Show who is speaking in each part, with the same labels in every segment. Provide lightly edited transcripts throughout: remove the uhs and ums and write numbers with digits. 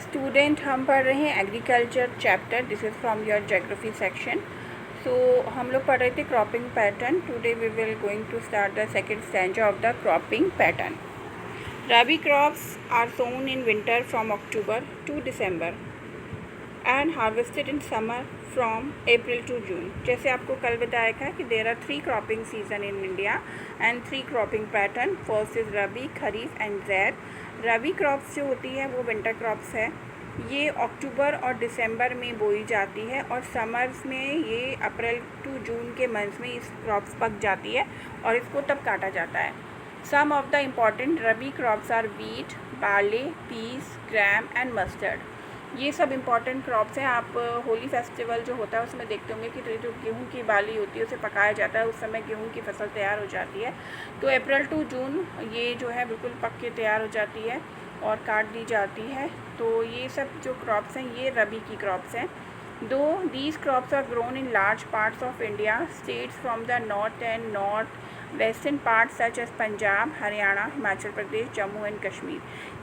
Speaker 1: Student हम पढ़ रहे हैं agriculture chapter. This is from your geography section. So हम लोग पढ़ रहे थे cropping pattern. Today we will going to start the second stanza of the cropping pattern. Rabi crops are sown in winter from October to December and harvested in summer from April to June. जैसे आपको कल बताया था कि there are 3 cropping season in India and 3 cropping pattern. First is rabi, kharif and zaid. Rabi crops जो होती है वो विंटर क्रॉप्स है। ये अक्टूबर और दिसंबर में बोई जाती है और समर्स में ये अप्रैल टू जून के मंथ में इस क्रॉप्स पक जाती है और इसको तब काटा जाता है। Some of the important rabi crops are wheat, barley, peas, gram and mustard. ये सब इम्पॉर्टेंट क्रॉप्स हैं। आप होली फेस्टिवल जो होता है उसमें देखते होंगे कि जो गेहूं की बाली होती है उसे पकाया जाता है, उस समय गेहूं की फसल तैयार हो जाती है। तो अप्रैल टू जून ये जो है बिल्कुल पक के तैयार हो जाती है और काट दी जाती है। तो ये सब जो क्रॉप्स हैं ये रबी की क्रॉप्स हैं। दो these crops are grown in large parts of India, states from the north and north western part such as Punjab, Haryana, Himachal Pradesh, Jammu and Kashmir.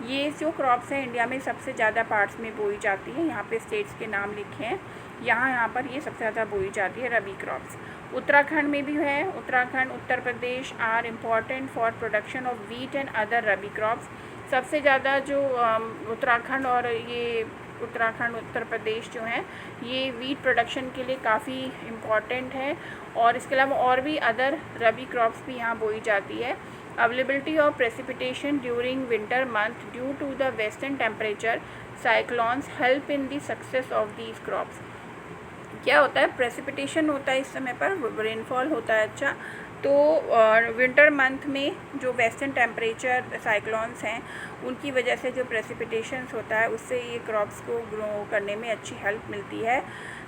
Speaker 1: ये जो क्रॉप्स हैं इंडिया में सबसे ज़्यादा पार्ट्स में बोई जाती है। यहाँ पे स्टेट्स के नाम लिखे हैं। यहाँ पर ये सबसे ज़्यादा बोई जाती है रबी क्रॉप्स। उत्तराखंड में भी है। Uttarakhand, Uttar Pradesh are important for production of wheat and other rabi crops. सबसे ज़्यादा जो उत्तराखंड और ये उत्तराखंड उत्तर प्रदेश जो हैं ये वीट प्रोडक्शन के लिए काफ़ी इम्पॉर्टेंट है और इसके अलावा और भी अदर रबी क्रॉप्स भी यहाँ बोई जाती है। Availability of precipitation during winter month due to the western temperature cyclones help in the success of these crops. क्या होता है, प्रेसिपिटेशन होता है इस समय पर, रेनफॉल होता है अच्छा। तो विंटर मंथ में जो वेस्टर्न टेम्परेचर साइक्लोन्स हैं उनकी वजह से जो प्रेसिपिटेशंस होता है उससे ये क्रॉप्स को ग्रो करने में अच्छी हेल्प मिलती है।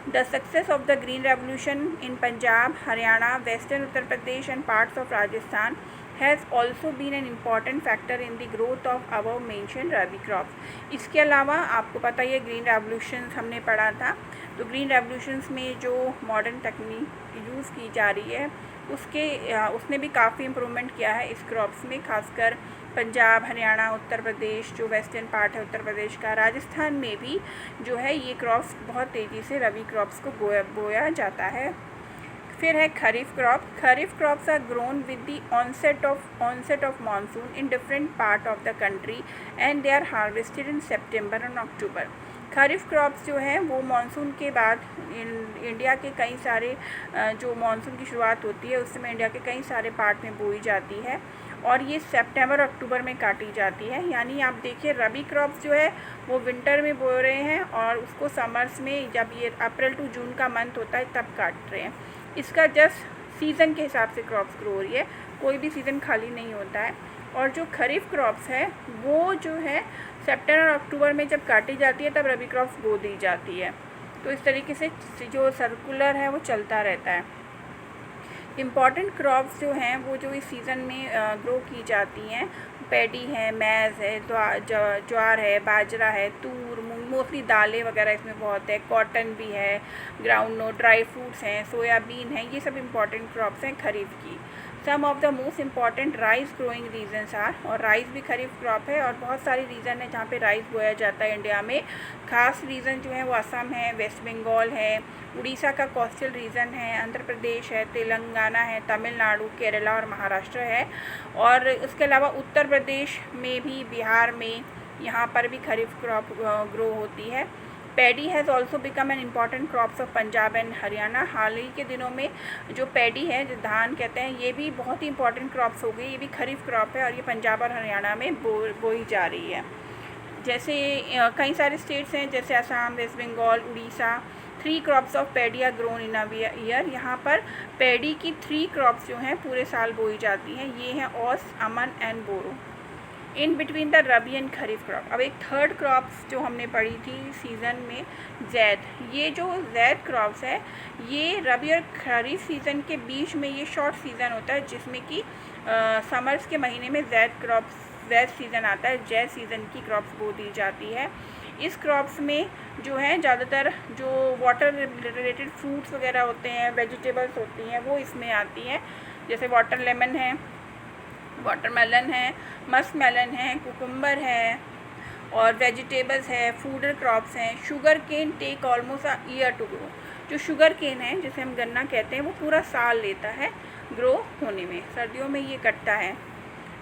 Speaker 1: The success of the green revolution in Punjab, Haryana, western Uttar Pradesh and parts of Rajasthan has also been an important factor in the growth of above mention rabi crops. इसके अलावा आपको पता ही है ग्रीन रेवोल्यूशन हमने पढ़ा था। तो ग्रीन रेवोल्यूशंस में जो मॉडर्न टेक्निक यूज़ की जा रही है उसने भी काफ़ी इम्प्रूवमेंट किया है इस क्रॉप्स में, खासकर पंजाब, हरियाणा, उत्तर प्रदेश जो वेस्टर्न पार्ट है उत्तर प्रदेश का, राजस्थान में भी जो है ये क्रॉप्स बहुत तेज़ी से रबी क्रॉप्स को बोया जाता है। फिर है kharif crop. Kharif crops are grown with the onset of monsoon in different part of the country and they are harvested in September and October. Kharif crops जो हैं वो मानसून के बाद इंडिया के कई सारे जो मानसून की शुरुआत होती है उस समय इंडिया के कई सारे पार्ट में बोई जाती है और ये सितंबर अक्टूबर में काटी जाती है। यानी आप देखिए रबी क्रॉप्स जो है वो विंटर में बो रहे हैं और उसको समर्स में जब ये अप्रैल टू जून का मंथ होता है तब काट रहे हैं। इसका जस्ट सीज़न के हिसाब से क्रॉप्स ग्रो हो रही है, कोई भी सीज़न खाली नहीं होता है। और जो खरीफ क्रॉप्स है वो जो है सितंबर और अक्टूबर में जब काटी जाती है तब रबी क्रॉप्स बो दी जाती है। तो इस तरीके से जो सर्कुलर है वो चलता रहता है। इम्पॉर्टेंट क्रॉप्स जो हैं वो जो इस सीज़न में ग्रो की जाती हैं, पैडी है, मैज़ है, ज्वार है, बाजरा है, तूर, मूंग, मोस्टली दालें वगैरह इसमें बहुत है, कॉटन भी है, ग्राउंडनट, ड्राई फ्रूट्स हैं, सोयाबीन है, ये सब इम्पॉर्टेंट क्रॉप्स हैं खरीफ की। Some of the most important rice growing regions are, और राइस भी खरीफ क्रॉप है और बहुत सारी रीजन है जहाँ पे राइस बोया जाता है इंडिया में। खास रीजन जो है वो असम है, वेस्ट बंगाल है, उड़ीसा का कोस्टल रीजन है, आंध्र प्रदेश है, तेलंगाना है, तमिलनाडु, केरला और महाराष्ट्र है। और उसके अलावा उत्तर प्रदेश में भी, बिहार में, यहाँ पर भी खरीफ क्रॉप ग्रो होती है। Paddy has also become an important crops of Punjab and Haryana. हाल ही के दिनों में जो पैडी है, जो धान कहते हैं, ये भी बहुत ही इंपॉर्टेंट क्रॉप्स हो गई। ये भी खरीफ क्रॉप है और ये पंजाब और हरियाणा में बोई जा रही है। जैसे कई सारे स्टेट्स हैं जैसे Assam, West Bengal, Orissa. 3 crops of paddy are grown in a year. यहाँ पर पैडी की 3 क्रॉप्स जो हैं पूरे साल बोई जाती हैं। ये हैं aus, aman and boro. In between the rabi and kharif crop. अब एक थर्ड क्रॉप्स जो हमने पढ़ी थी सीज़न में, ज़ैद। ये जो ज़ैद क्रॉप्स है ये रबी और खरीफ सीज़न के बीच में ये शॉर्ट सीज़न होता है जिसमें कि समर्स के महीने में ज़ैद सीज़न आता है। ज़ैद सीज़न की क्रॉप्स बो दी जाती है। इस क्रॉप्स में जो है ज़्यादातर जो वाटर रिलेटेड फ्रूट्स वगैरह होते हैं, वेजिटेबल्स होती हैं, वो इसमें आती हैं। जैसे वाटरमेलन है, मस्क मेलन है, कुकुम्बर है और वेजिटेबल्स है, फूडर क्रॉप्स हैं। Sugar cane take almost a year to grow. जो शुगर केन है, जिसे हम गन्ना कहते हैं, वो पूरा साल लेता है ग्रो होने में, सर्दियों में ये कटता है।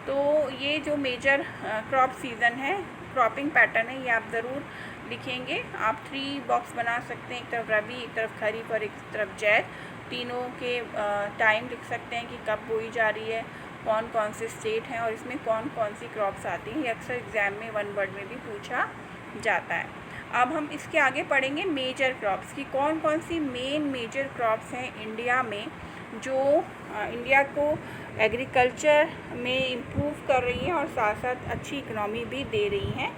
Speaker 1: तो ये जो मेजर क्रॉप सीज़न है, क्रॉपिंग पैटर्न है, ये आप ज़रूर लिखेंगे। आप 3 बॉक्स बना सकते हैं, एक तरफ रबी, एक तरफ खरीफ और एक तरफ जैद। तीनों के टाइम लिख सकते हैं कि कब बोई जा रही है, कौन कौन से स्टेट हैं और इसमें कौन कौन सी क्रॉप्स आती हैं। ये अक्सर एग्ज़ाम में 1 वर्ड में भी पूछा जाता है। अब हम इसके आगे पढ़ेंगे मेजर क्रॉप्स की कौन कौन सी मेन मेजर क्रॉप्स हैं इंडिया में, जो इंडिया को एग्रीकल्चर में इम्प्रूव कर रही हैं और साथ साथ अच्छी इकनॉमी भी दे रही हैं।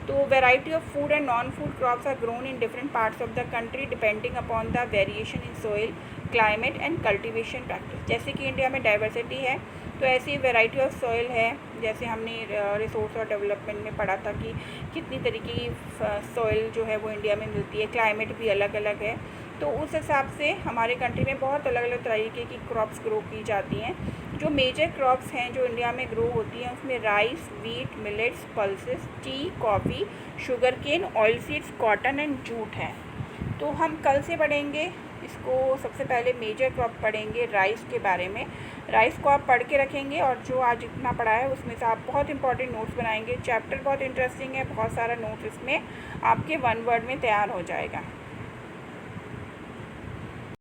Speaker 1: तो variety of food and non food crops are grown in different parts of the country depending upon the variation in soil, climate and cultivation practice. जैसे कि इंडिया में डाइवर्सिटी है, तो ऐसी वैरायटी ऑफ सॉइल है। जैसे हमने रिसोर्स और डेवलपमेंट में पढ़ा था कि कितनी तरीके की सॉइल जो है वो इंडिया में मिलती है, क्लाइमेट भी अलग अलग है। तो उस हिसाब से हमारे कंट्री में बहुत अलग अलग तरीके की क्रॉप्स ग्रो की जाती हैं। जो मेजर क्रॉप्स हैं जो इंडिया में ग्रो होती हैं, उसमें rice, wheat, millets, pulses, tea, coffee, sugar cane, oil seeds, cotton and jute है। तो हम कल से पढ़ेंगे इसको। सबसे पहले मेजर क्रॉप पढ़ेंगे राइस के बारे में। राइस को आप पढ़ के रखेंगे और जो आज इतना पढ़ा है उसमें से आप बहुत इंपॉर्टेंट नोट्स बनाएंगे। चैप्टर बहुत इंटरेस्टिंग है, बहुत सारा नोट्स इसमें आपके 1 वर्ड में तैयार हो जाएगा।